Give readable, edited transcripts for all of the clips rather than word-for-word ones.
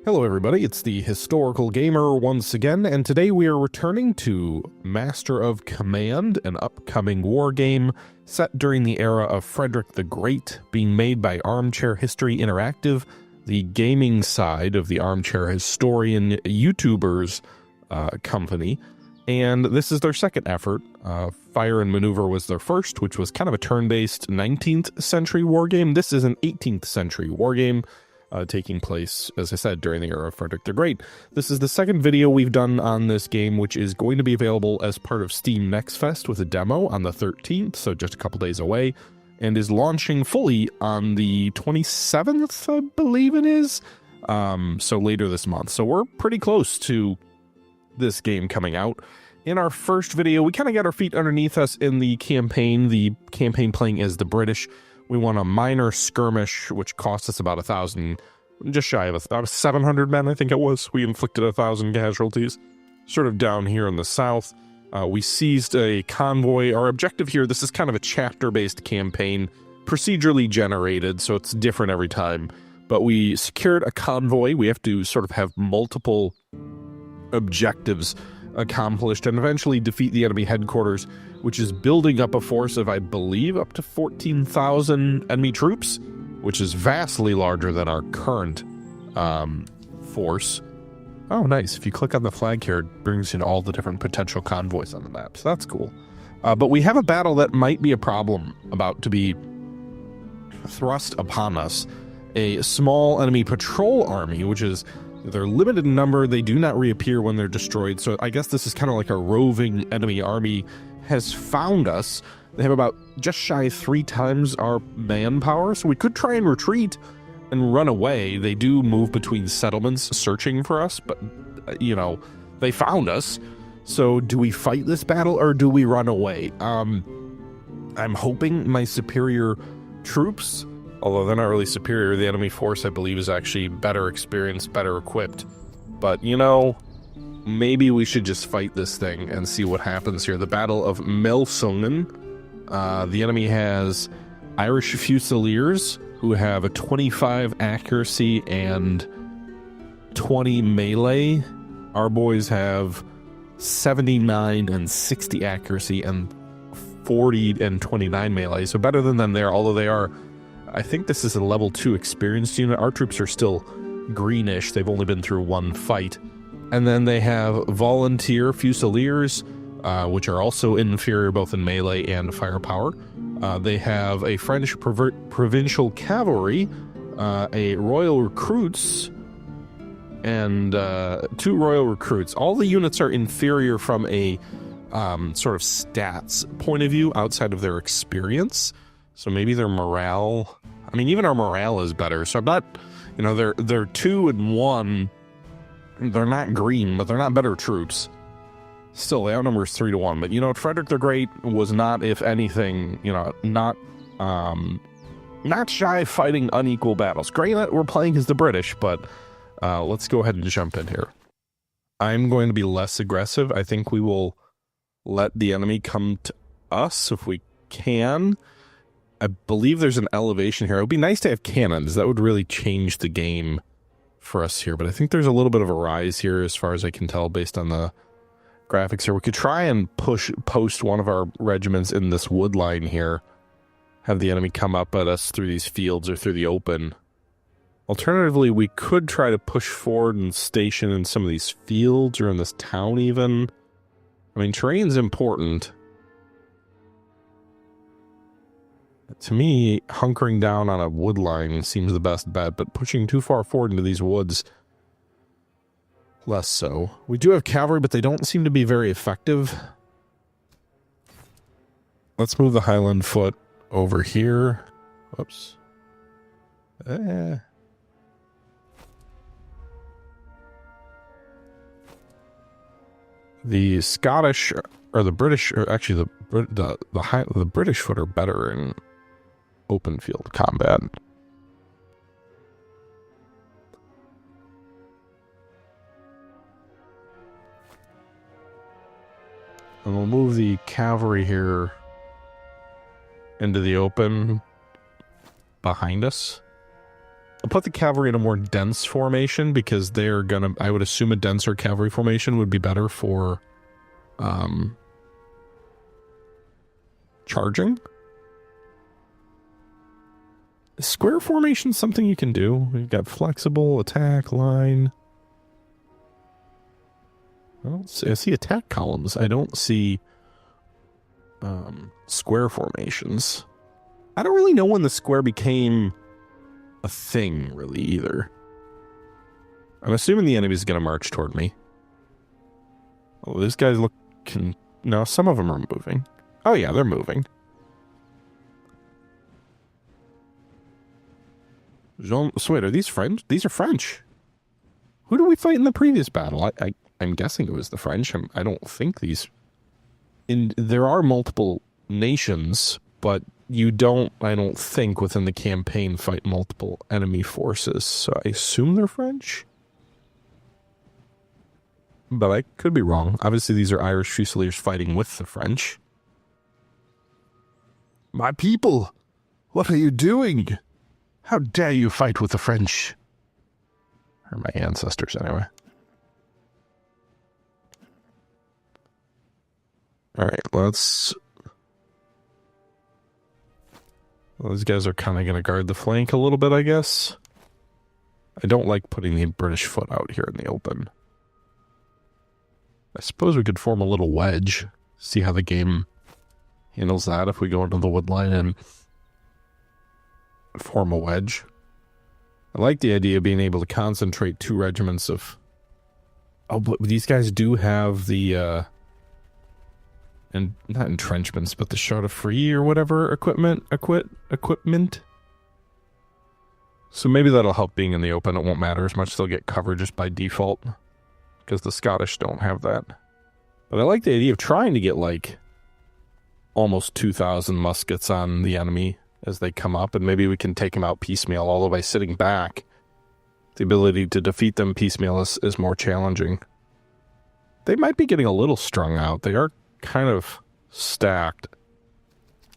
Hello everybody, it's the Historical Gamer once again, and today we are returning to Master of Command, an upcoming war game set during the era of Frederick the Great, being made by Armchair History Interactive, the gaming side of the Armchair Historian YouTubers company, and this is their second effort. Fire and Maneuver was their first, which was kind of a turn-based 19th century war game. This is an 18th century war game. Taking place, as I said, during the era of Frederick the Great. This is the second video we've done on this game, which is going to be available as part of Steam Next Fest with a demo on the 13th, so just a couple days away, and is launching fully on the 27th, I believe it is, so later this month. So we're pretty close to this game coming out. In our first video, we kind of got our feet underneath us in the campaign playing as the British. We won a minor skirmish, which cost us about 1,000, just shy of about 700 men, I think it was. We inflicted 1,000 casualties, sort of down here in the south. We seized a convoy. Our objective here, this is kind of a chapter-based campaign, procedurally generated, so it's different every time. But we secured a convoy. We have to sort of have multiple objectives accomplished and eventually defeat the enemy headquarters, which is building up a force of, I believe, up to 14,000 enemy troops, which is vastly larger than our current force. Oh, nice. If you click on the flag here, it brings in all the different potential convoys on the map, so that's cool. But we have a battle that might be a problem about to be thrust upon us. A small enemy patrol army, which is they're limited in number, they do not reappear when they're destroyed, so I guess this is kind of like a roving enemy army, has found us. They have about just shy 3 times our manpower, so we could try and retreat and run away. They do move between settlements searching for us, but, you know, they found us. So do we fight this battle or do we run away? I'm hoping my superior troops, although they're not really superior, the enemy force, I believe, is actually better experienced, better equipped. But, you know, maybe we should just fight this thing and see what happens here. The Battle of Melsungen. The enemy has Irish Fusiliers, who have a 25 accuracy and 20 melee. Our boys have 79 and 60 accuracy and 40 and 29 melee. So better than them there, although they are... I think this is a level 2 experienced unit. Our troops are still greenish. They've only been through one fight. And then they have Volunteer Fusiliers, which are also inferior both in melee and firepower. They have a French Provincial Cavalry, a Royal Recruits, and 2 Royal Recruits. All the units are inferior from a sort of stats point of view outside of their experience. So maybe their morale... I mean, even our morale is better. So I'm not... You know, they're 2 and 1. They're not green, but they're not better troops. Still, they outnumber us 3 to 1. But, you know, Frederick the Great was not, if anything, you know, not shy of fighting unequal battles. Granted, we're playing as the British, but let's go ahead and jump in here. I'm going to be less aggressive. I think we will let the enemy come to us if we can. I believe there's an elevation here. It would be nice to have cannons. That would really change the game for us here. But I think there's a little bit of a rise here as far as I can tell based on the graphics here. We could try and post one of our regiments in this wood line here. Have the enemy come up at us through these fields or through the open. Alternatively, we could try to push forward and station in some of these fields or in this town even. I mean, terrain's important. To me, hunkering down on a wood line seems the best bet, but pushing too far forward into these woods, less so. We do have cavalry, but they don't seem to be very effective. Let's move the Highland Foot over here. Whoops. The Scottish, or the British, or actually the British foot are better in open field combat. And we'll move the cavalry here into the open behind us. I'll put the cavalry in a more dense formation because they're gonna, I would assume a denser cavalry formation would be better for charging. Square formation is something you can do. We've got flexible attack line. I see attack columns. I don't see square formations. I don't really know when the square became a thing, really, either. I'm assuming the enemy's going to march toward me. Oh, these guys look... No, some of them are moving. Oh, yeah, they're moving. So wait, are these French? These are French. Who did we fight in the previous battle? I'm guessing it was the French. I don't think these... There are multiple nations, but you don't, I don't think, within the campaign fight multiple enemy forces. So I assume they're French? But I could be wrong. Obviously, these are Irish Fusiliers fighting with the French. My people! What are you doing? How dare you fight with the French? Or my ancestors, anyway. Alright, let's... Well, these guys are kind of going to guard the flank a little bit, I guess. I don't like putting the British foot out here in the open. I suppose we could form a little wedge. See how the game handles that if we go into the wood line and form a wedge. I like the idea of being able to concentrate 2 regiments of... Oh, but these guys do have the... and not entrenchments, but the shot of free or whatever equipment. So maybe that'll help being in the open. It won't matter as much. They'll get cover just by default because the Scottish don't have that. But I like the idea of trying to get like almost 2,000 muskets on the enemy as they come up, and maybe we can take them out piecemeal. Although by sitting back, the ability to defeat them piecemeal is more challenging. They might be getting a little strung out. They are kind of stacked.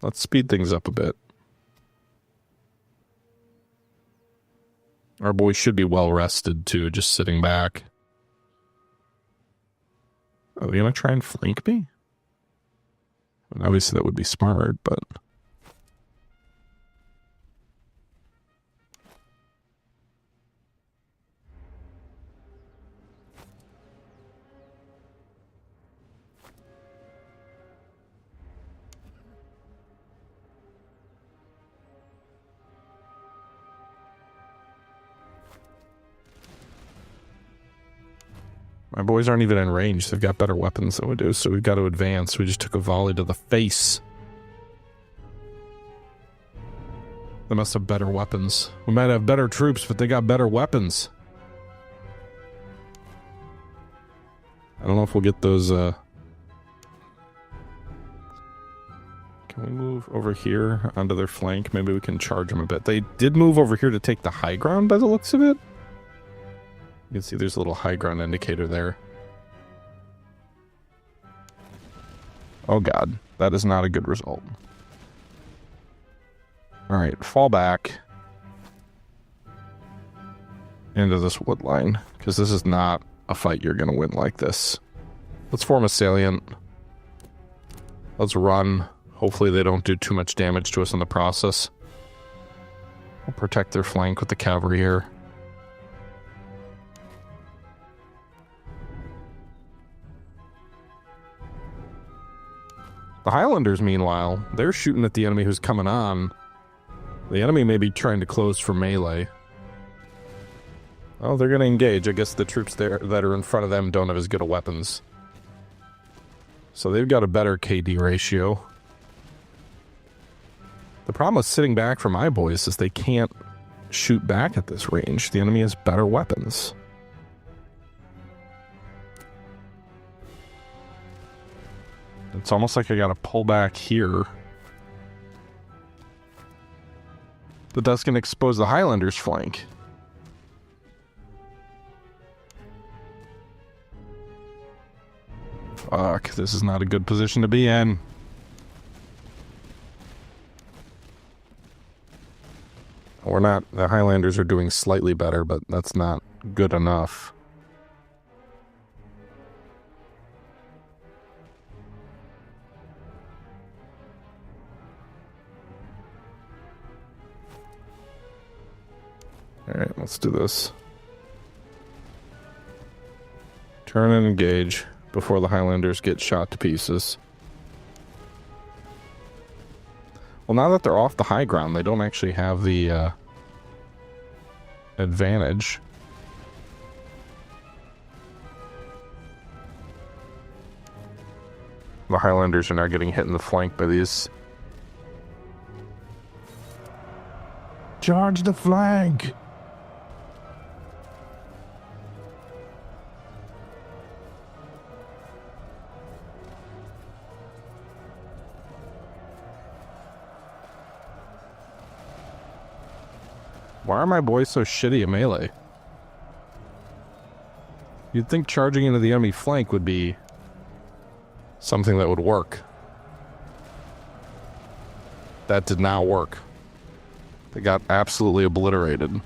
Let's speed things up a bit. Our boys should be well rested too, just sitting back. Are they gonna try and flank me? I mean, obviously that would be smart, but... My boys aren't even in range. They've got better weapons than we do, so we've got to advance. We just took a volley to the face. They must have better weapons. We might have better troops, but they got better weapons. I don't know if we'll get those, Can we move over here onto their flank? Maybe we can charge them a bit. They did move over here to take the high ground by the looks of it. You can see there's a little high ground indicator there. Oh god, that is not a good result. Alright, fall back into this wood line, because this is not a fight you're going to win like this. Let's form a salient. Let's run. Hopefully they don't do too much damage to us in the process. We'll protect their flank with the cavalry here. The Highlanders, meanwhile, they're shooting at the enemy who's coming on. The enemy may be trying to close for melee. Oh, they're going to engage. I guess the troops there that are in front of them don't have as good of weapons. So they've got a better KD ratio. The problem with sitting back for my boys is they can't shoot back at this range. The enemy has better weapons. It's almost like I gotta pull back here. But that's gonna expose the Highlanders' flank. Fuck, this is not a good position to be in. we're not... The Highlanders are doing slightly better, but that's not good enough. Alright, let's do this. Turn and engage before the Highlanders get shot to pieces. Well, now that they're off the high ground, they don't actually have the advantage. The Highlanders are now getting hit in the flank by these. Charge the flank! Why are my boys so shitty at melee? You'd think charging into the enemy flank would be something that would work. That did not work. They got absolutely obliterated.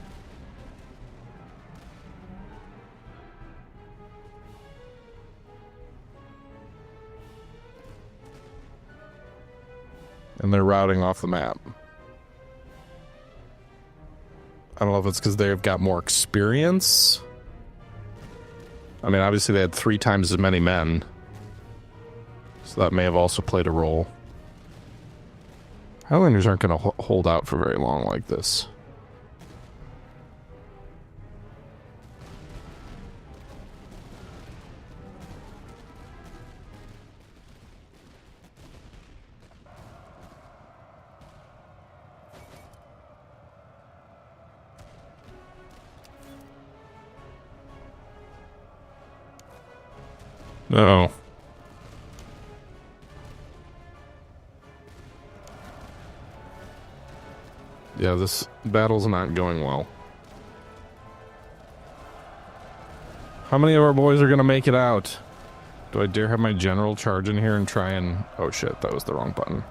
And they're routing off the map. I don't know if it's because they've got more experience. I mean, obviously they had 3 times as many men. So that may have also played a role. Highlanders aren't going to hold out for very long like this. No. Yeah, this battle's not going well. How many of our boys are gonna make it out? Do I dare have my general charge in here and try and... Oh shit, that was the wrong button.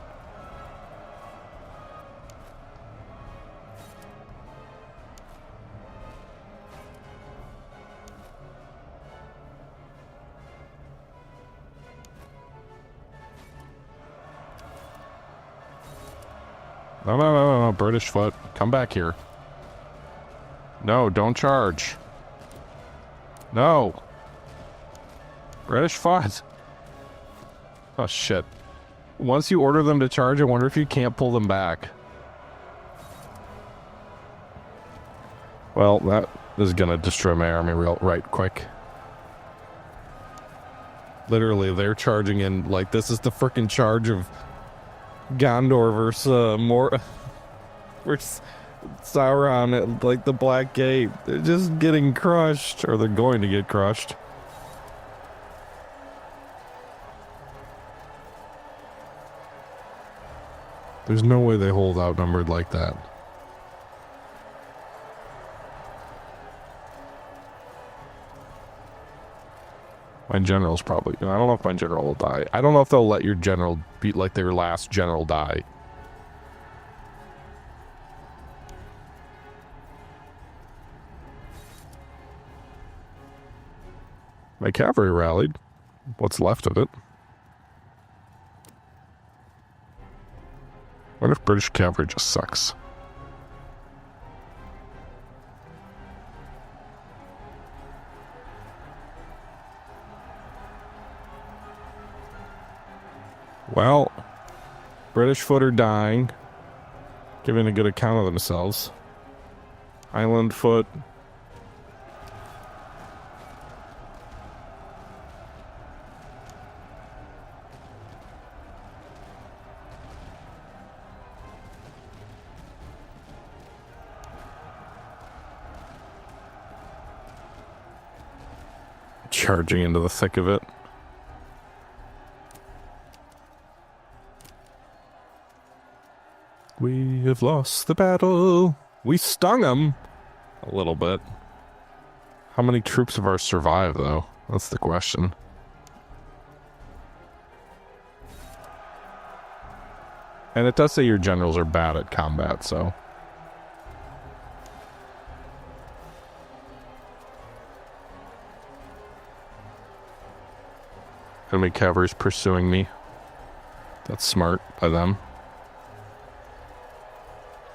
No, British foot. Come back here. No, don't charge. No. British foot. Oh, shit. Once you order them to charge, I wonder if you can't pull them back. Well, that is gonna destroy my army right quick. Literally, they're charging in, like, this is the frickin' charge of Gondor versus Sauron at, like, the Black Gate. They're just getting crushed, or they're going to get crushed. There's no way they hold outnumbered like that. My general's probably... I don't know if my general will die. I don't know if they'll let your general beat like their last general die. My cavalry rallied. What's left of it. What if British cavalry just sucks? Well, British foot are dying, giving a good account of themselves. Highland foot. Charging into the thick of it. We have lost the battle. We stung them a little bit. How many troops of ours survive, though? That's the question. And it does say your generals are bad at combat, so... Enemy cavalry's pursuing me. That's smart by them.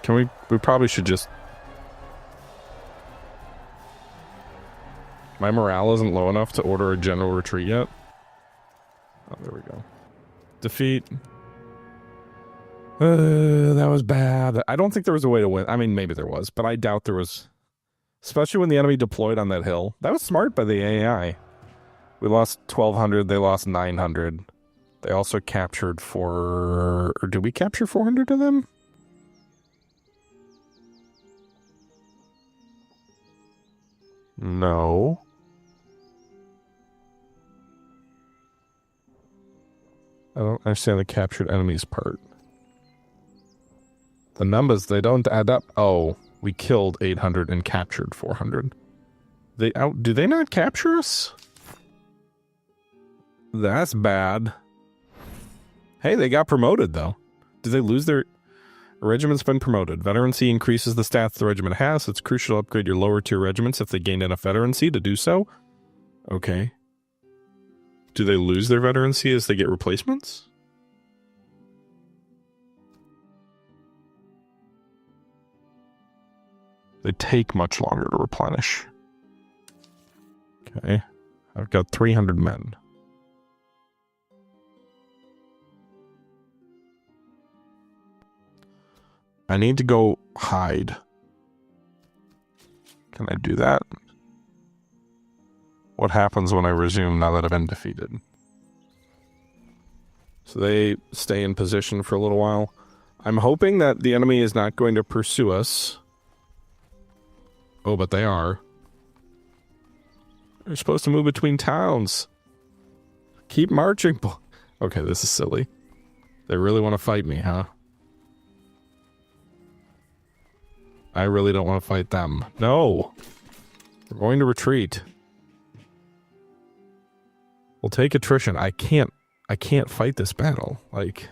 Can we probably should just... My morale isn't low enough to order a general retreat yet. Oh, there we go. Defeat. That was bad. I don't think there was a way to win. I mean, maybe there was, but I doubt there was. Especially when the enemy deployed on that hill. That was smart by the AI. We lost 1,200. They lost 900. They also captured or did we capture 400 of them? No. I don't understand the captured enemies part. The numbers, they don't add up. Oh, we killed 800 and captured 400. Do they not capture us? That's bad. Hey, they got promoted, though. Did they lose their... Regiment's been promoted. Veterancy increases the stats the regiment has, so it's crucial to upgrade your lower tier regiments if they gain enough veterancy to do so. Okay. Do they lose their veterancy as they get replacements? They take much longer to replenish. Okay. I've got 300 men. I need to go hide. Can I do that? What happens when I resume now that I've been defeated? So they stay in position for a little while. I'm hoping that the enemy is not going to pursue us. Oh, but they are. They're supposed to move between towns. Keep marching. Okay, this is silly. They really want to fight me, huh? I really don't want to fight them. No! We're going to retreat. We'll take attrition. I can't fight this battle. Like...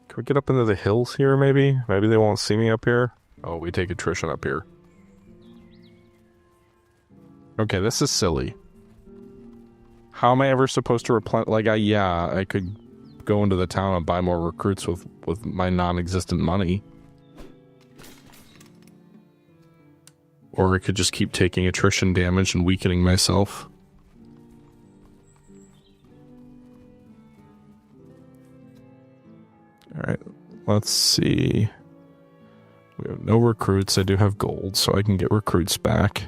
Can we get up into the hills here, maybe? Maybe they won't see me up here? Oh, we take attrition up here. Okay, this is silly. How am I ever supposed to replenish? Like, I could go into the town and buy more recruits with my non-existent money. Or I could just keep taking attrition damage and weakening myself. Alright, let's see. We have no recruits. I do have gold, so I can get recruits back.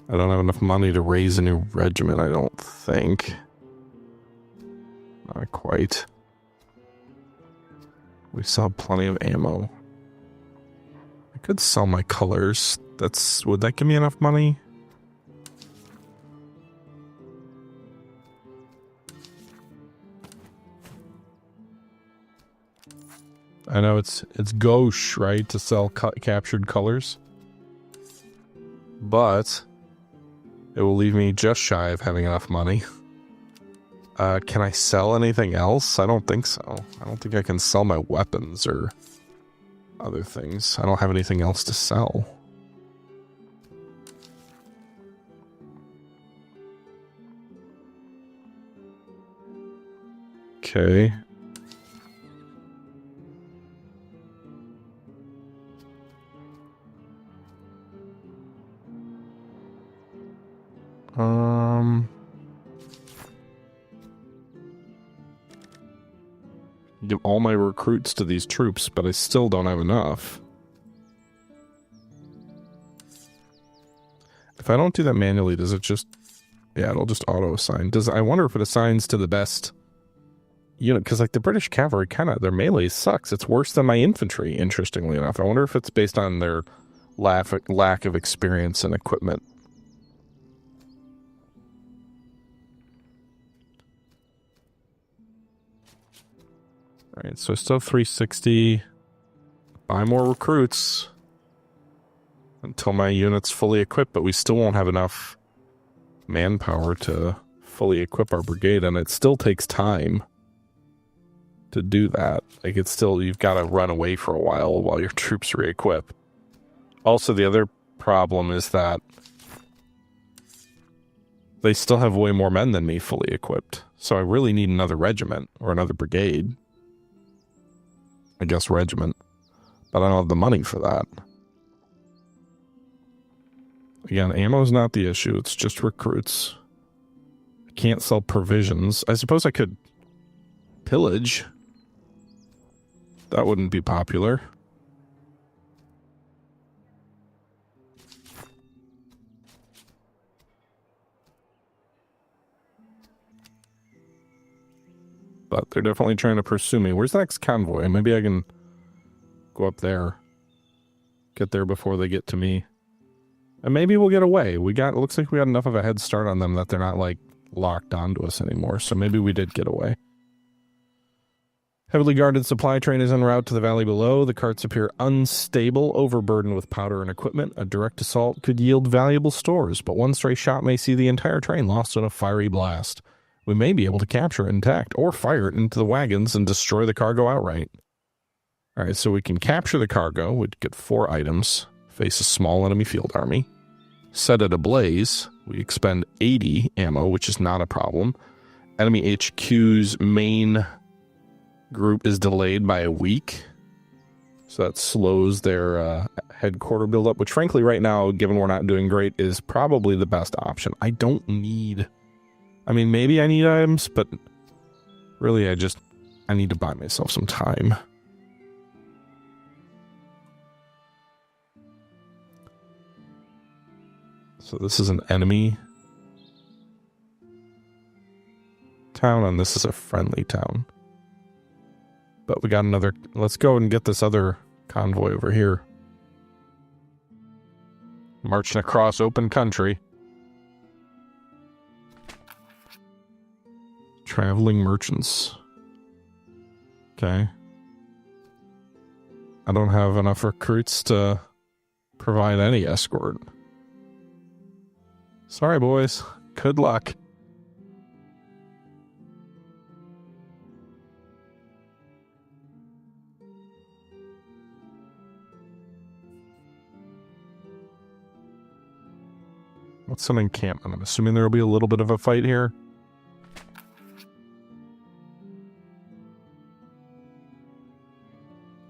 I don't have enough money to raise a new regiment, I don't think. Not quite. We still have plenty of ammo. I could sell my colors. Would that give me enough money? I know it's gauche, right, to sell captured colors. But it will leave me just shy of having enough money. Can I sell anything else? I don't think so. I don't think I can sell my weapons or other things. I don't have anything else to sell. Okay. Give all my recruits to these troops, but I still don't have enough. If I don't do that manually, does it just... Yeah, it'll just auto-assign. I wonder if it assigns to the best unit, because like the British cavalry, their melee sucks. It's worse than my infantry, interestingly enough. I wonder if it's based on their lack of experience and equipment. Alright, so I still have 360. Buy more recruits until my unit's fully equipped, but we still won't have enough manpower to fully equip our brigade, and it still takes time to do that. Like, it's still, you've got to run away for a while your troops re-equip. Also, the other problem is that They still have way more men than me fully equipped. So I really need another regiment or another brigade. I guess regiment. But I don't have the money for that. Again, ammo's not the issue. It's just recruits. I can't sell provisions. I suppose I could pillage. That wouldn't be popular. But they're definitely trying to pursue me. Where's the next convoy? Maybe I can go up there. Get there before they get to me. And maybe we'll get away. It looks like we got enough of a head start on them that they're not, like, locked onto us anymore. So maybe we did get away. Heavily guarded supply train is en route to the valley below. The carts appear unstable, overburdened with powder and equipment. A direct assault could yield valuable stores, but one stray shot may see the entire train lost in a fiery blast. We may be able to capture it intact, or fire it into the wagons and destroy the cargo outright. Alright, so we can capture the cargo. We'd get 4 items. Face a small enemy field army. Set it ablaze. We expend 80 ammo, which is not a problem. Enemy HQ's main group is delayed by a week. So that slows their headquarter buildup, which frankly right now, given we're not doing great, is probably the best option. I don't need... I mean, maybe I need items, but really I need to buy myself some time. So this is an enemy town, and this is a friendly town. But we got another... Let's go and get this other convoy over here. Marching across open country. Traveling merchants. Okay. I don't have enough recruits to provide any escort. Sorry, boys. Good luck. What's an encampment? I'm assuming there will be a little bit of a fight here.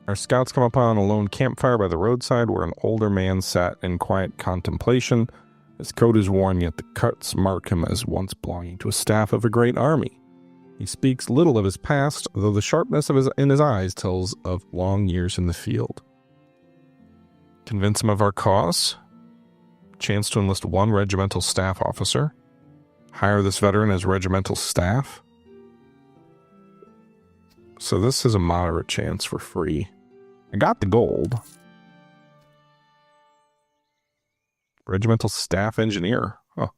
Our scouts come upon a lone campfire by the roadside where an older man sat in quiet contemplation. His coat is worn, yet the cuts mark him as once belonging to a staff of a great army. He speaks little of his past, though the sharpness in his eyes tells of long years in the field. Convince him of our cause. Chance to enlist 1 regimental staff officer. Hire this veteran as regimental staff. So this is a moderate chance for free. I got the gold. Regimental staff engineer. Huh.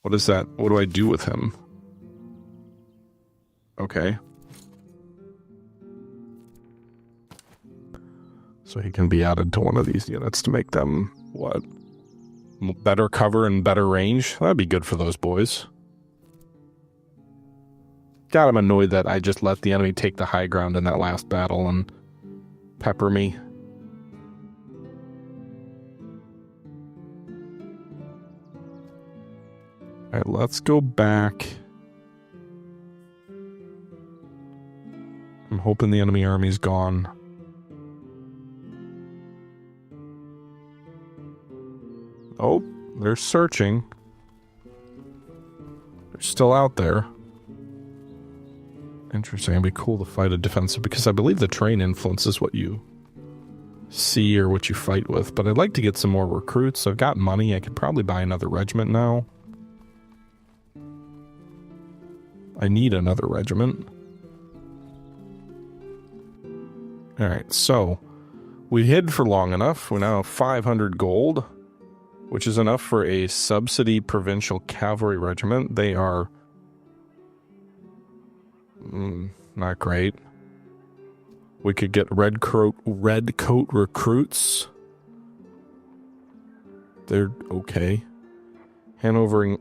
What is that? What do I do with him? Okay. So he can be added to one of these units to make them, what? Better cover and better range? That'd be good for those boys. God, I'm annoyed that I just let the enemy take the high ground in that last battle and pepper me. Alright, let's go back. I'm hoping the enemy army's gone. Oh, they're searching. They're still out there. Interesting. It'd be cool to fight a defensive, because I believe the train influences what you see or what you fight with. But I'd like to get some more recruits. I've got money. I could probably buy another regiment now. I need another regiment. Alright, so we hid for long enough. We now have 500 gold, which is enough for a subsidy provincial cavalry regiment. They are not great. We could get red coat recruits. They're okay. Hanoverian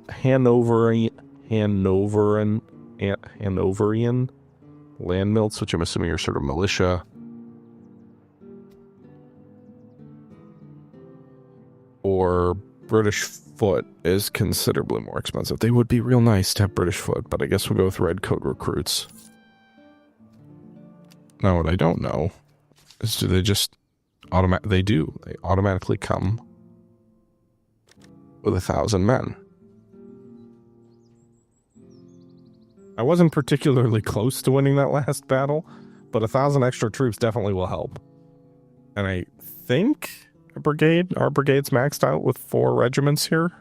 land milts, which I'm assuming are sort of militia. Or British foot is considerably more expensive. They would be real nice to have British foot, but I guess we'll go with redcoat recruits. Now, what I don't know is do they just they do. They automatically come with 1,000 men. I wasn't particularly close to winning that last battle, but 1,000 extra troops definitely will help. And I think our brigade's maxed out with 4 regiments here.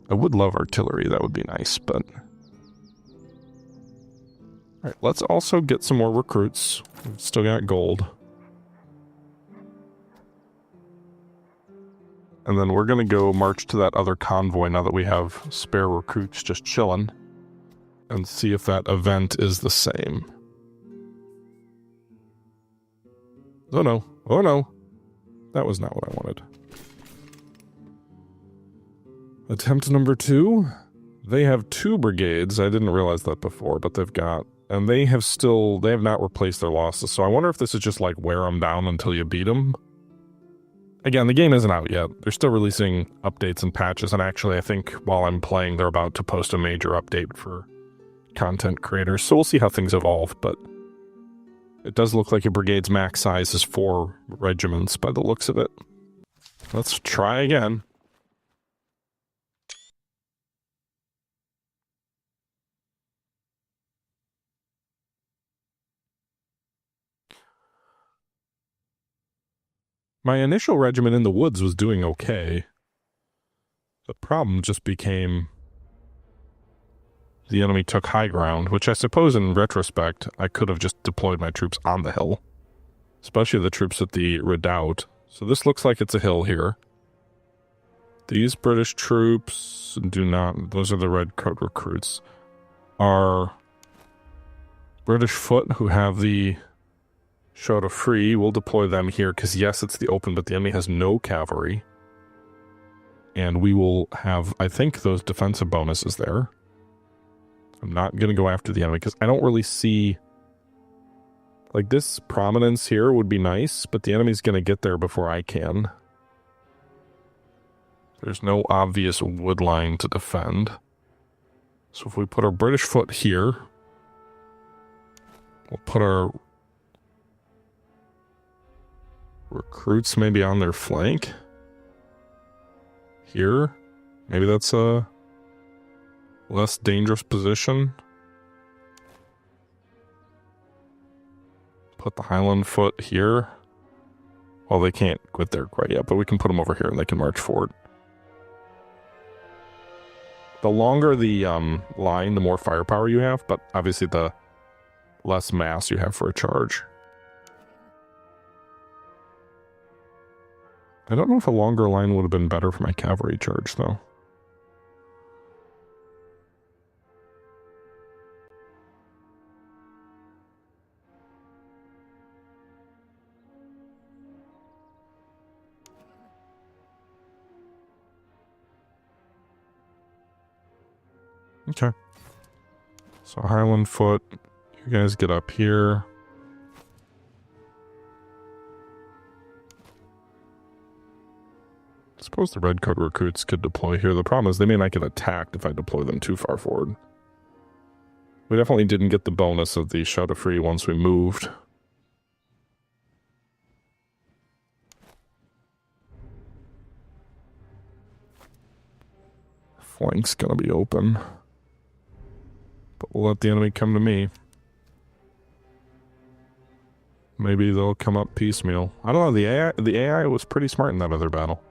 I would love artillery, that would be nice, but... Alright, let's also get some more recruits. We've still got gold. And then we're gonna go march to that other convoy now that we have spare recruits just chilling. And see if that event is the same. Oh no, oh no. That was not what I wanted. Attempt number 2. They have 2 brigades. I didn't realize that before, but they've got... And they have not replaced their losses. So I wonder if this is just like wear them down until you beat them. Again, the game isn't out yet. They're still releasing updates and patches. And actually, I think while I'm playing, they're about to post a major update for content creators. So we'll see how things evolve. But it does look like a brigade's max size is 4 regiments by the looks of it. Let's try again. My initial regiment in the woods was doing okay. The problem just became the enemy took high ground, which I suppose in retrospect I could have just deployed my troops on the hill. Especially the troops at the redoubt. So this looks like it's a hill here. These British troops do not... Those are the redcoat recruits. Are British foot who have the... Show to free, we'll deploy them here, because yes, it's the open, but the enemy has no cavalry. And we will have, I think, those defensive bonuses there. I'm not going to go after the enemy, because I don't really see... Like, this prominence here would be nice, but the enemy's going to get there before I can. There's no obvious wood line to defend. So if we put our British foot here, we'll put our... recruits maybe on their flank. Here. Maybe that's a less dangerous position. Put the Highland foot here. Well, they can't get there quite yet, but we can put them over here and they can march forward. The longer the line, the more firepower you have, but obviously the less mass you have for a charge. I don't know if a longer line would have been better for my cavalry charge, though. Okay. So Highland foot, you guys get up here. I suppose the redcoat recruits could deploy here. The problem is they may not get attacked if I deploy them too far forward. We definitely didn't get the bonus of the shout of free once we moved. Flank's gonna be open. But we'll let the enemy come to me. Maybe they'll come up piecemeal. I don't know, the AI was pretty smart in that other battle.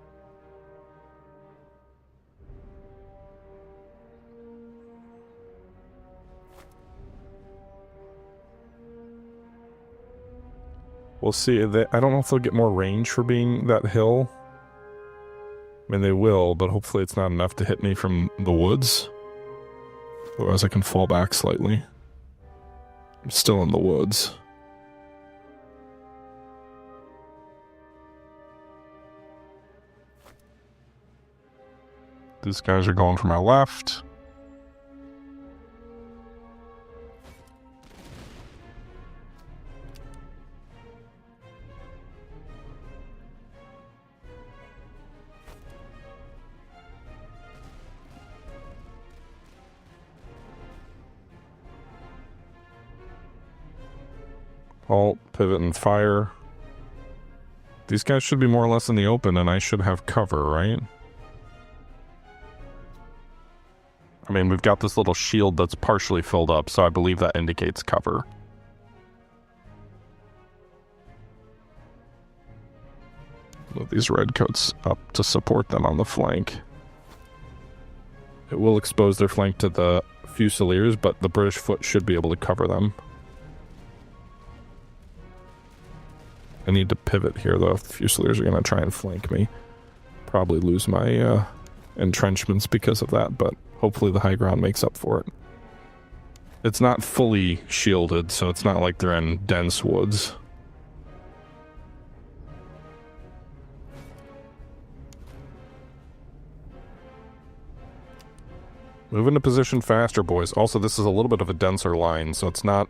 We'll see. I don't know if they'll get more range for being that hill. I mean, they will, but hopefully it's not enough to hit me from the woods. Otherwise I can fall back slightly. I'm still in the woods. These guys are going for my left. Alt, pivot, and fire. These guys should be more or less in the open, and I should have cover, right? I mean, we've got this little shield that's partially filled up, so I believe that indicates cover. Move these redcoats up to support them on the flank. It will expose their flank to the Fusiliers, but the British foot should be able to cover them. I need to pivot here, though. If the Fusiliers are going to try and flank me. Probably lose my entrenchments because of that, but hopefully the high ground makes up for it. It's not fully shielded, so it's not like they're in dense woods. Move into position faster, boys. Also, this is a little bit of a denser line, so it's not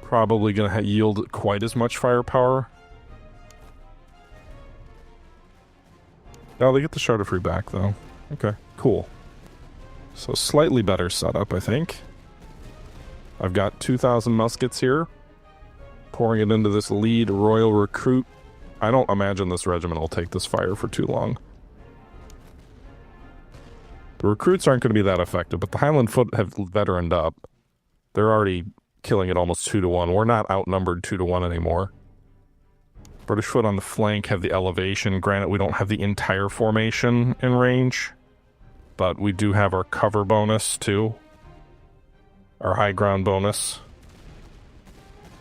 probably going to yield quite as much firepower. Oh, they get the Charter Free back, though. Okay, cool. So slightly better setup, I think. I've got 2,000 muskets here. Pouring it into this lead royal recruit. I don't imagine this regiment will take this fire for too long. The recruits aren't going to be that effective, but the Highland Foot have veteraned up. They're already killing it almost 2-to-1. We're not outnumbered 2-to-1 anymore. British Foot on the flank have the elevation. Granted, we don't have the entire formation in range, but we do have our cover bonus, too. Our high ground bonus.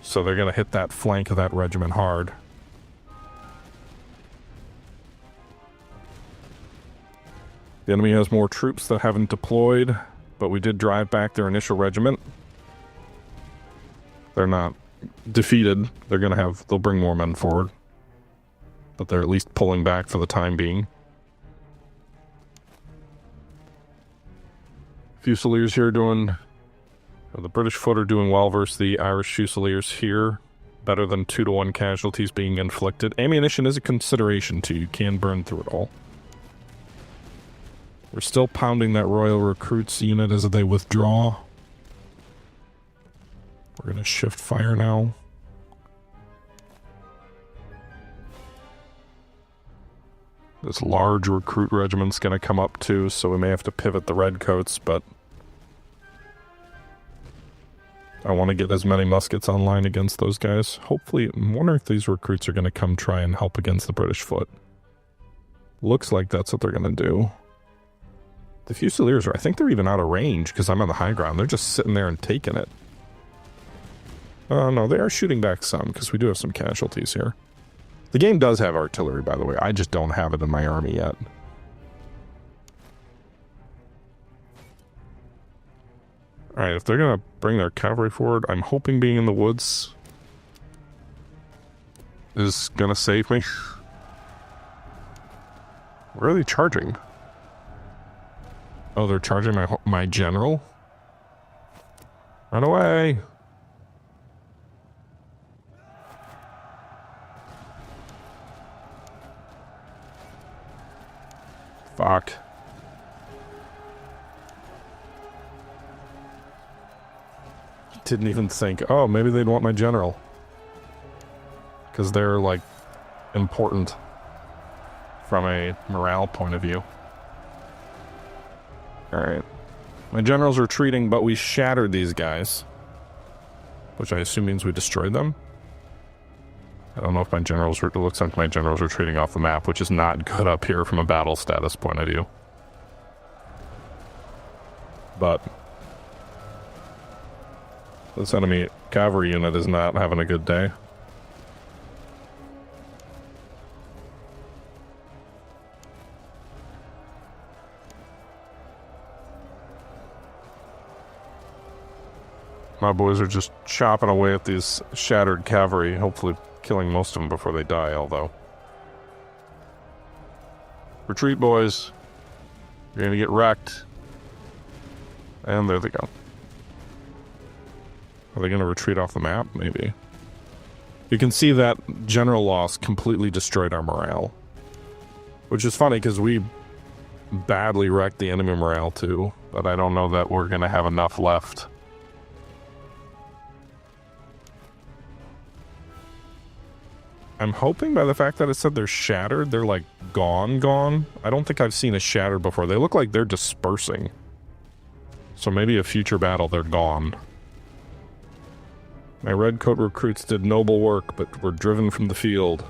So they're going to hit that flank of that regiment hard. The enemy has more troops that haven't deployed, but we did drive back their initial regiment. They're not defeated. They'll bring more men forward. But they're at least pulling back for the time being. Fusiliers here the British Foot are doing well versus the Irish Fusiliers here. Better than 2-to-1 casualties being inflicted. Ammunition is a consideration too. You can burn through it all. We're still pounding that Royal Recruits unit as they withdraw. We're going to shift fire now. This large recruit regiment's going to come up too, so we may have to pivot the redcoats, but I want to get as many muskets online against those guys. Hopefully, I wonder if these recruits are going to come try and help against the British Foot. Looks like that's what they're going to do. The Fusiliers I think they're even out of range because I'm on the high ground. They're just sitting there and taking it. No, they are shooting back some because we do have some casualties here. The game does have artillery, by the way. I just don't have it in my army yet. Alright, if they're going to bring their cavalry forward, I'm hoping being in the woods is going to save me. Where are they charging? Oh, they're charging my general? Run away! Fuck. Didn't even think, oh, maybe they'd want my general. Because they're, like, important from a morale point of view. Alright. My general's retreating, but we shattered these guys. Which I assume means we destroyed them. I don't know if my general's... It looks like my general's retreating off the map, which is not good up here from a battle status point of view. But this enemy cavalry unit is not having a good day. My boys are just chopping away at these shattered cavalry, hopefully killing most of them before they die, although. Retreat, boys. You're gonna get wrecked. And there they go. Are they gonna retreat off the map? Maybe. You can see that general loss completely destroyed our morale. Which is funny, because we badly wrecked the enemy morale too, but I don't know that we're gonna have enough left. I'm hoping by the fact that it said they're shattered, they're like gone. I don't think I've seen a shattered before. They look like they're dispersing. So maybe a future battle, they're gone. My redcoat recruits did noble work, but were driven from the field.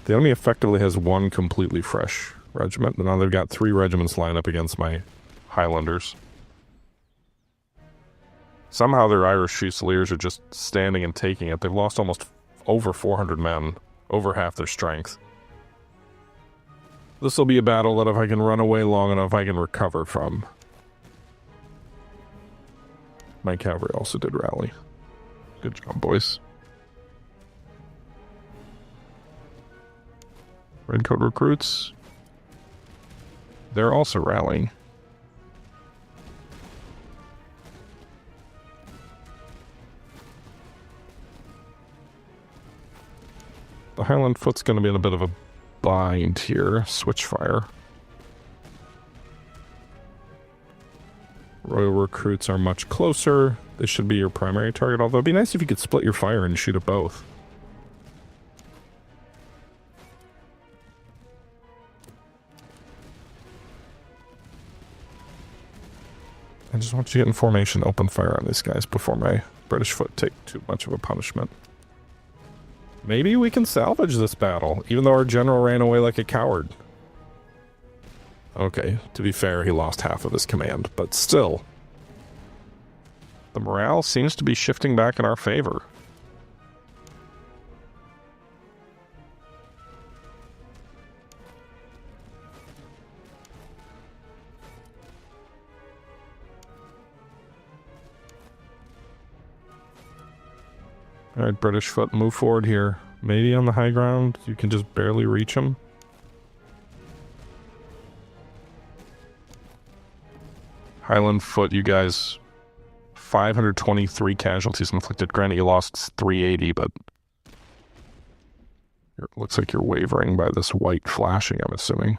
The enemy effectively has one completely fresh regiment, and now they've got 3 regiments lined up against my Highlanders. Somehow their Irish Fusiliers are just standing and taking it. They've lost almost over 400 men, over half their strength. This will be a battle that if I can run away long enough, I can recover from. My cavalry also did rally. Good job, boys. Redcoat recruits. They're also rallying. The Highland Foot's going to be in a bit of a bind here. Switch fire. Royal recruits are much closer. They should be your primary target, although it'd be nice if you could split your fire and shoot at both. I just want you to get in formation, open fire on these guys before my British foot take too much of a punishment. Maybe we can salvage this battle, even though our general ran away like a coward. Okay, to be fair, he lost half of his command, but still. The morale seems to be shifting back in our favor. Alright, British foot, move forward here. Maybe on the high ground, you can just barely reach him. Highland foot, you guys, 523 casualties inflicted. Granted, you lost 380, but it looks like you're wavering by this white flashing, I'm assuming.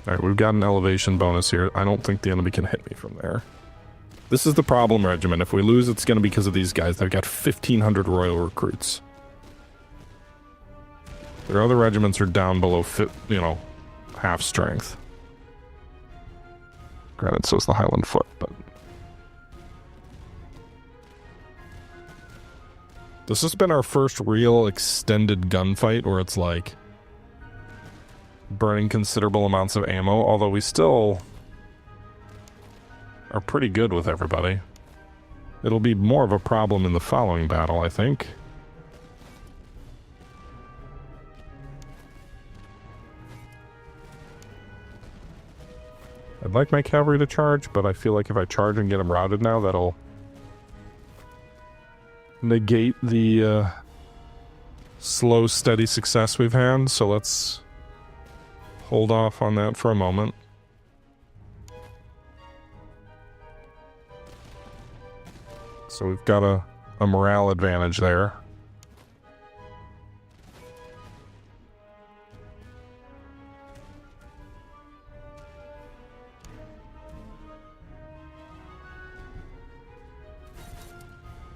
Alright, we've got an elevation bonus here. I don't think the enemy can hit me from there. This is the problem, Regiment. If we lose, it's going to be because of these guys. They've got 1,500 royal recruits. Their other regiments are down below, half strength. Granted, so is the Highland Foot, but... This has been our first real extended gunfight where it's like... burning considerable amounts of ammo, although we still are pretty good with everybody. It'll be more of a problem in the following battle, I think. I'd like my cavalry to charge, but I feel like if I charge and get them routed now, that'll negate the slow, steady success we've had, so let's hold off on that for a moment. So we've got a morale advantage there.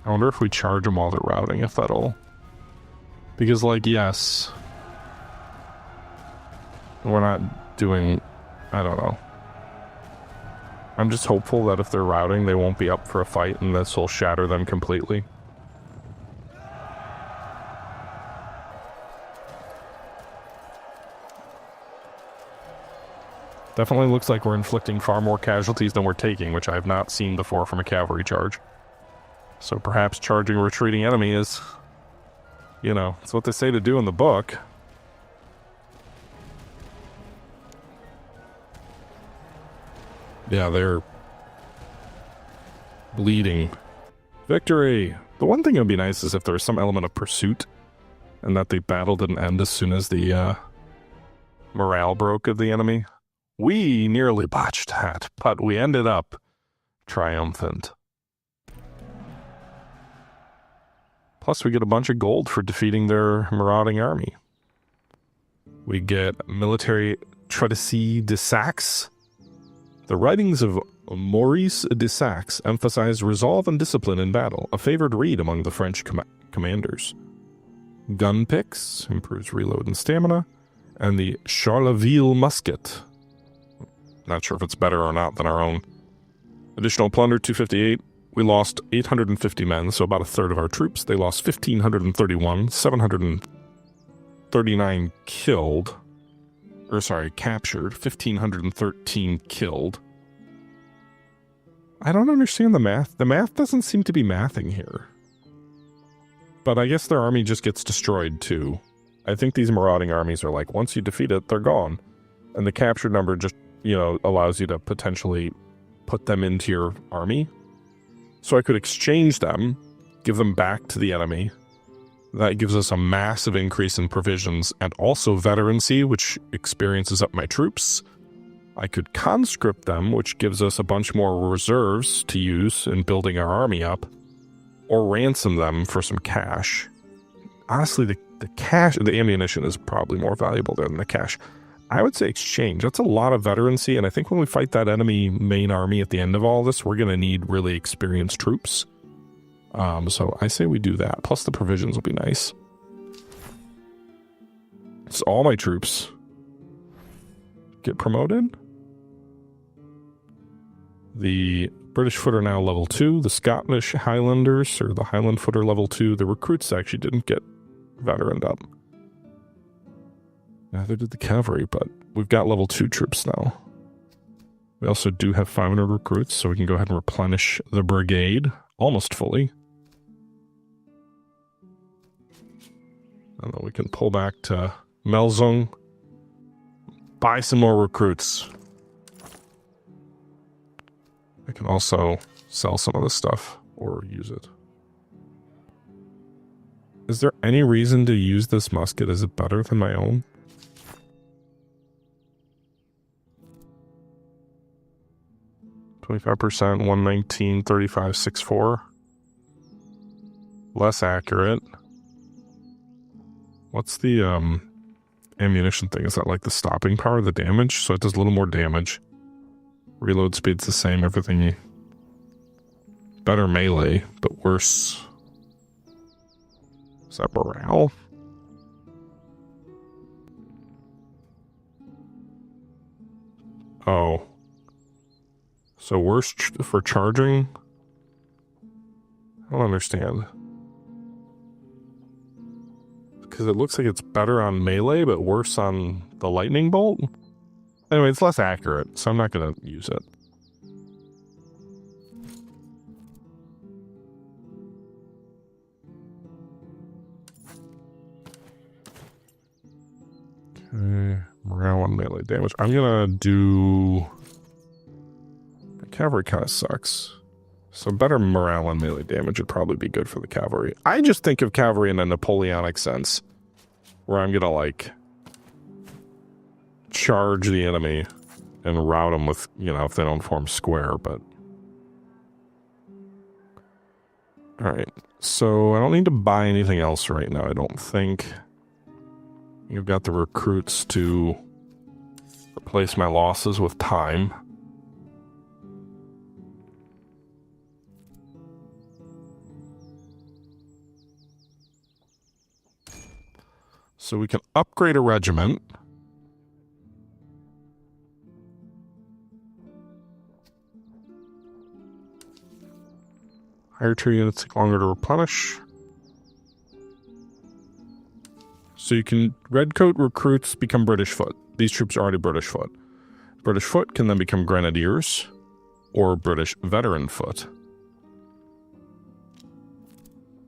I wonder if we charge them while they're routing, if that'll... Because, like, yes... We're not doing... I don't know. I'm just hopeful that if they're routing, they won't be up for a fight, and this will shatter them completely. Definitely looks like we're inflicting far more casualties than we're taking, which I have not seen before from a cavalry charge. So perhaps charging a retreating enemy is... You know, it's what they say to do in the book. Yeah, they're bleeding. Victory! The one thing that would be nice is if there was some element of pursuit, and that the battle didn't end as soon as the morale broke of the enemy. We nearly botched that, but we ended up triumphant. Plus, we get a bunch of gold for defeating their marauding army. We get military treatise de Saxe. The writings of Maurice de Saxe emphasize resolve and discipline in battle, a favored read among the French commanders. Gun picks, improves reload and stamina, and the Charleville musket. Not sure if it's better or not than our own. Additional plunder, 258. We lost 850 men, so about a third of our troops. They lost 1,531, 739 killed. Captured, 1,513 killed. I don't understand the math. The math doesn't seem to be mathing here. But I guess their army just gets destroyed too. I think these marauding armies are like, once you defeat it, they're gone. And the capture number just, allows you to potentially put them into your army. So I could exchange them, give them back to the enemy. That gives us a massive increase in provisions and also veterancy, which experiences up my troops. I could conscript them, which gives us a bunch more reserves to use in building our army up, or ransom them for some cash. Honestly, the ammunition is probably more valuable than the cash. I would say exchange. That's a lot of veterancy, and I think when we fight that enemy main army at the end of all this, we're going to need really experienced troops. So I say we do that. Plus the provisions will be nice. So all my troops get promoted. The British foot are now level 2. The Scottish Highlanders, or the Highland foot, are level 2. The recruits actually didn't get veteraned up. Neither did the cavalry, but we've got level 2 troops now. We also do have 500 recruits, so we can go ahead and replenish the brigade almost fully. And then we can pull back to Melzung, buy some more recruits. I can also sell some of this stuff or use it. Is there any reason to use this musket? Is it better than my own? %, 119, 35, 64. Less accurate. What's the ammunition thing? Is that like the stopping power, the damage? So it does a little more damage. Reload speed's the same, everything. Better melee, but worse. Is that morale? Oh. So worse for charging? I don't understand. Because it looks like it's better on melee, but worse on the lightning bolt? Anyway, it's less accurate, so I'm not going to use it. Okay, morale on melee damage. I'm going to do... Cavalry kind of sucks. So better morale and melee damage would probably be good for the cavalry. I just think of cavalry in a Napoleonic sense, where I'm gonna like charge the enemy and rout them with, if they don't form square, but... Alright, so I don't need to buy anything else right now, I don't think. You've got the recruits to replace my losses with time. So we can upgrade a regiment. Higher tier units take longer to replenish. So you can... Redcoat recruits become British foot. These troops are already British foot. British foot can then become grenadiers or British veteran foot.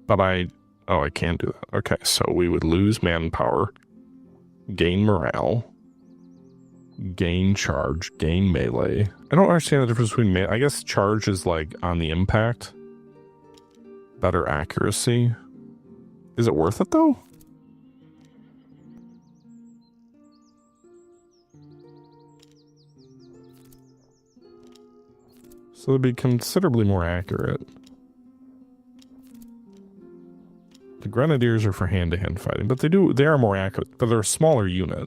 But Oh, I can do that. Okay, so we would lose manpower, gain morale, gain charge, gain melee. I don't understand the difference between I guess charge is like on the impact. Better accuracy. Is it worth it though? So it'd be considerably more accurate. The grenadiers are for hand-to-hand fighting, but they are more accurate, but they're a smaller unit.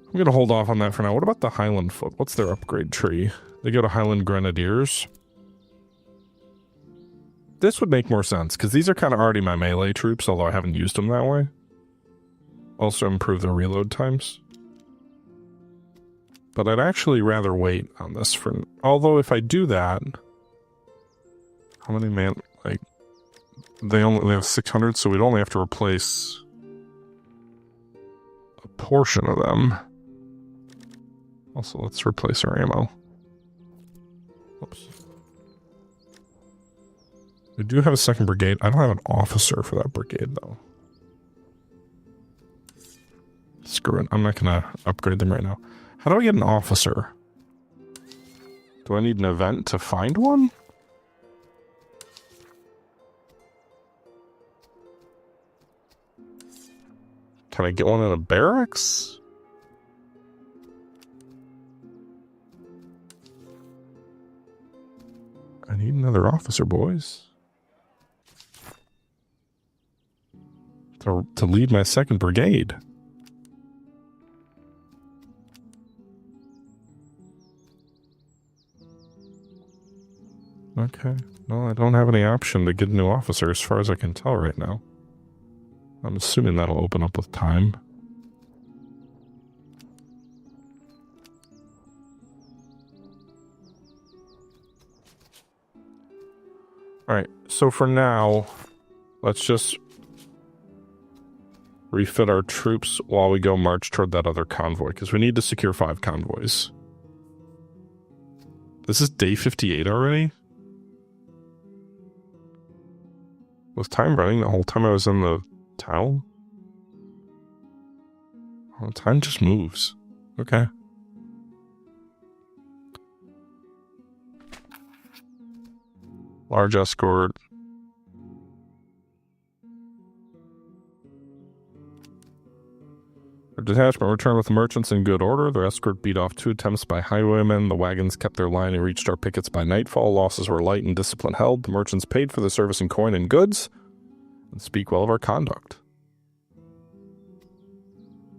I'm going to hold off on that for now. What about the Highland Foot? What's their upgrade tree? They go to Highland Grenadiers. This would make more sense, because these are kind of already my melee troops, although I haven't used them that way. Also improve their reload times. But I'd actually rather wait on this for... Although if I do that... How many man... Like... They have 600, so we'd only have to replace... a portion of them. Also, let's replace our ammo. Oops. We do have a second brigade. I don't have an officer for that brigade, though. Screw it. I'm not going to upgrade them right now. How do I get an officer? Do I need an event to find one? Can I get one in a barracks? I need another officer, boys. To lead my second brigade. Okay. Well, I don't have any option to get a new officer as far as I can tell right now. I'm assuming that'll open up with time. Alright, so for now, let's just refit our troops while we go march toward that other convoy, because we need to secure 5 convoys. This is day 58 already? Was time running the whole time I was in the town? Oh, time just moves. Okay. Large escort. Our detachment returned with merchants in good order. Their escort beat off 2 attempts by highwaymen. The wagons kept their line and reached our pickets by nightfall. Losses were light and discipline held. The merchants paid for their service in coin and goods, and speak well of our conduct.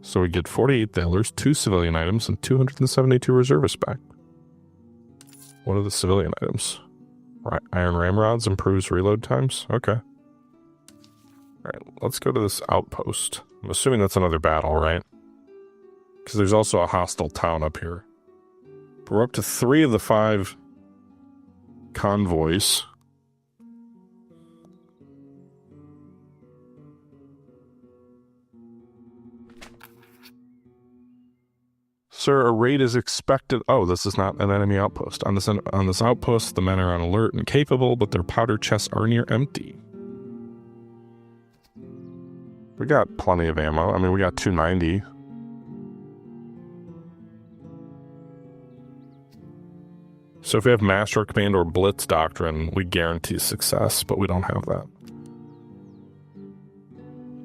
So we get 48 thalers, 2 civilian items, and 272 reservists back. What are the civilian items? Right, iron ramrods improves reload times? Okay. Alright, let's go to this outpost. I'm assuming that's another battle, right? Because there's also a hostile town up here. But we're up to 3 of the 5 convoys. Sir, a raid is expected. Oh, this is not an enemy outpost. On this outpost, the men are on alert and capable, but their powder chests are near empty. We got plenty of ammo. I mean, we got 290. So if we have Master Command or Blitz Doctrine, we guarantee success, but we don't have that.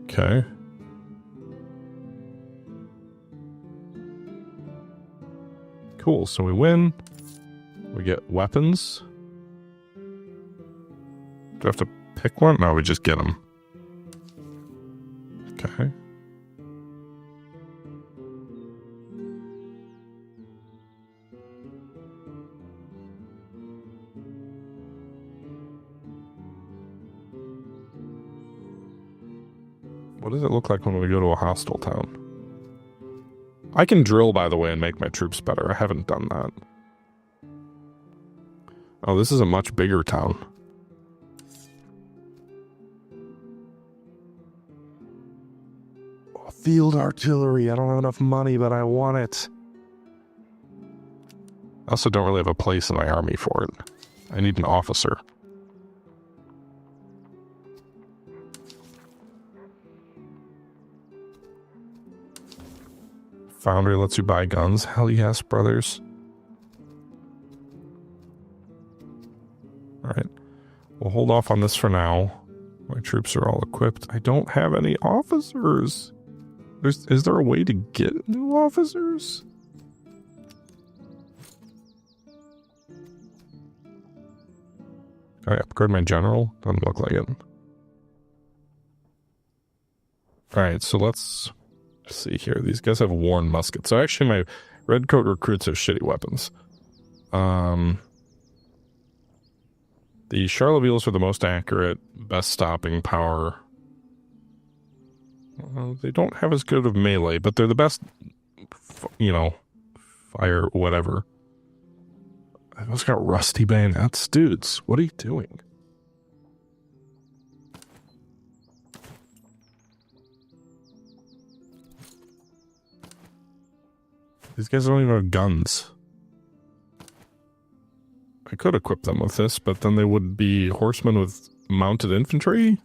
Okay. Cool, so we win. We get weapons. Do I have to pick one? No, we just get them. Okay. What does it look like when we go to a hostile town? I can drill, by the way, and make my troops better. I haven't done that. Oh, this is a much bigger town. Oh, field artillery. I don't have enough money, but I want it. I also don't really have a place in my army for it. I need an officer. Foundry lets you buy guns. Hell yes, brothers. Alright. We'll hold off on this for now. My troops are all equipped. I don't have any officers. Is there a way to get new officers? Can I upgrade my general? Doesn't look like it. Alright, so let's Let's see here. These guys have worn muskets. So actually my redcoat recruits have shitty weapons. The Charlevilles are the most accurate, best stopping power. They don't have as good of melee, but they're the best, you know, fire, whatever. Those got rusty bayonets. Dudes, what are you doing? These guys don't even have guns. I could equip them with this, but then they would be horsemen with mounted infantry?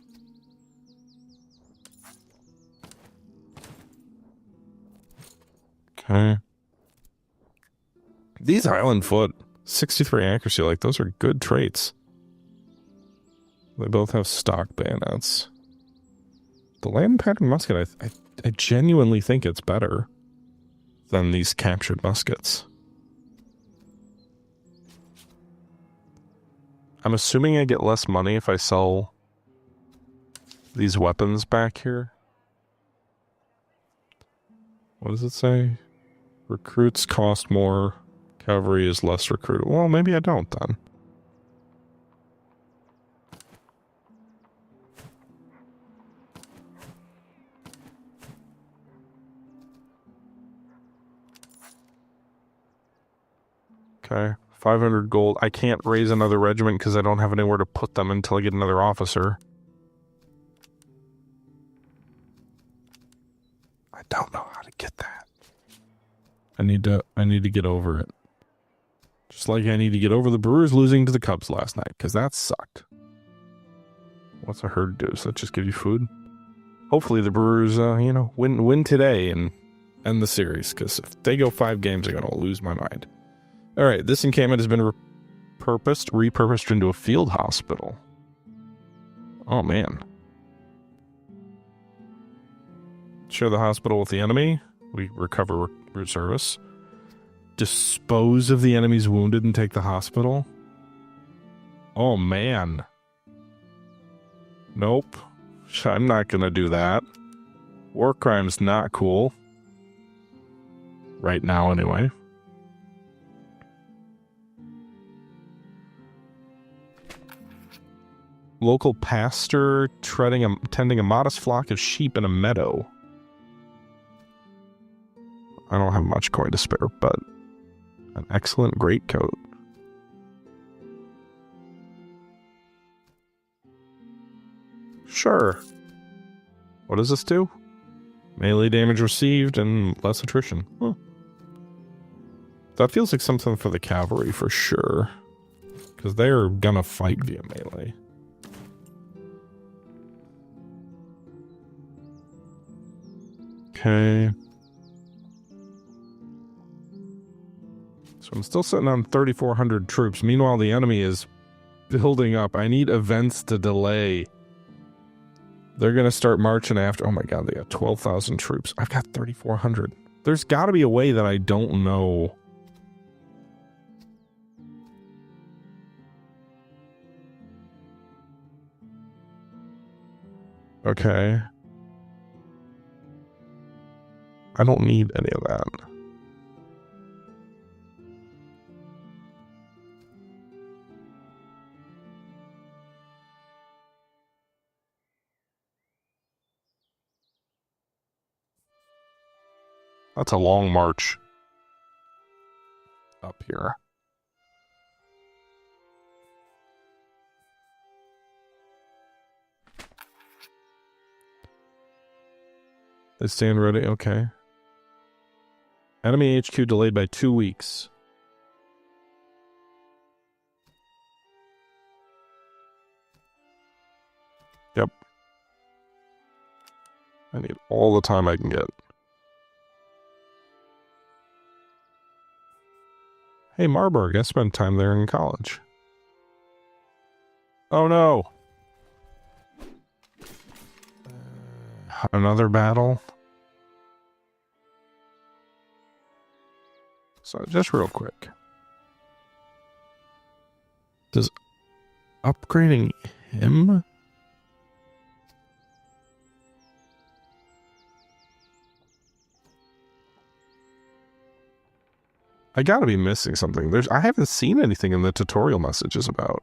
Okay. These Island Foot, 63 accuracy, like those are good traits. They both have stock bayonets. The land pattern musket, I genuinely think it's better than these captured muskets. I'm assuming I get less money if I sell these weapons back here. What does it say? Recruits cost more. Cavalry is less recruited. Well, maybe I don't then. Okay, 500 gold. I can't raise another regiment because I don't have anywhere to put them until I get another officer. I don't know how to get that. I need to get over it. Just like I need to get over the Brewers losing to the Cubs last night, because that sucked. What's a herd do? Does that just give you food? Hopefully the Brewers, you know, win today and end the series, because if they go 5 games, I'm going to lose my mind. All right, this encampment has been repurposed into a field hospital. Oh, man. Share the hospital with the enemy. We recover recruit service. Dispose of the enemy's wounded and take the hospital. Oh, man. Nope. I'm not going to do that. War crime's not cool. Right now, anyway. Local pastor tending a modest flock of sheep in a meadow. I don't have much coin to spare, but an excellent greatcoat. Sure. What does this do? Melee damage received and less attrition. Huh. That feels like something for the cavalry for sure. Because they're gonna fight via melee. Okay. So I'm still sitting on 3,400 troops. Meanwhile, the enemy is building up. I need events to delay. They're going to start marching after. Oh my god, they got 12,000 troops. I've got 3,400. There's got to be a way that I don't know. Okay. I don't need any of that. That's a long march up here. They stand ready. Okay. Enemy HQ delayed by 2 weeks. Yep. I need all the time I can get. Hey, Marburg, I spent time there in college. Oh no! Another battle? So, just real quick. Does upgrading him? I gotta be missing something. I haven't seen anything in the tutorial messages about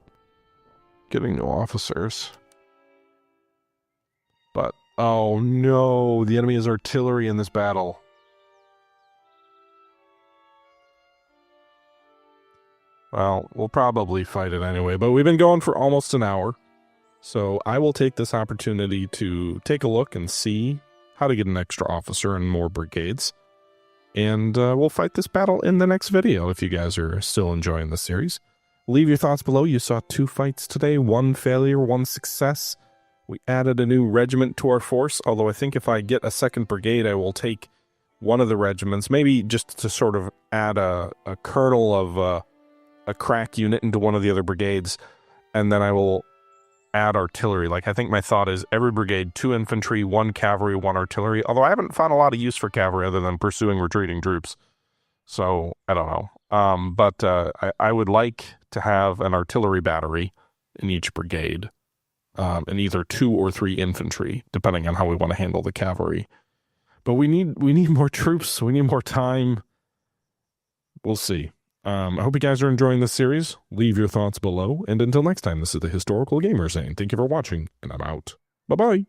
getting new officers. But, oh no, the enemy is artillery in this battle. Well, we'll probably fight it anyway, but we've been going for almost an hour. So I will take this opportunity to take a look and see how to get an extra officer and more brigades. And we'll fight this battle in the next video if you guys are still enjoying the series. Leave your thoughts below. You saw 2 fights today, 1 failure, 1 success. We added a new regiment to our force, although I think if I get a 2nd brigade, I will take one of the regiments, maybe just to sort of add a kernel of a crack unit into one of the other brigades, and then I will add artillery. Like, I think my thought is every brigade, 2 infantry, 1 cavalry, 1 artillery, although I haven't found a lot of use for cavalry other than pursuing retreating troops. So, I don't know. But I would like to have an artillery battery in each brigade, and either 2 or 3 infantry, depending on how we want to handle the cavalry. But we need more troops. We need more time. We'll see. I hope you guys are enjoying this series. Leave your thoughts below. And until next time, this is the Historical Gamer saying thank you for watching, and I'm out. Bye-bye.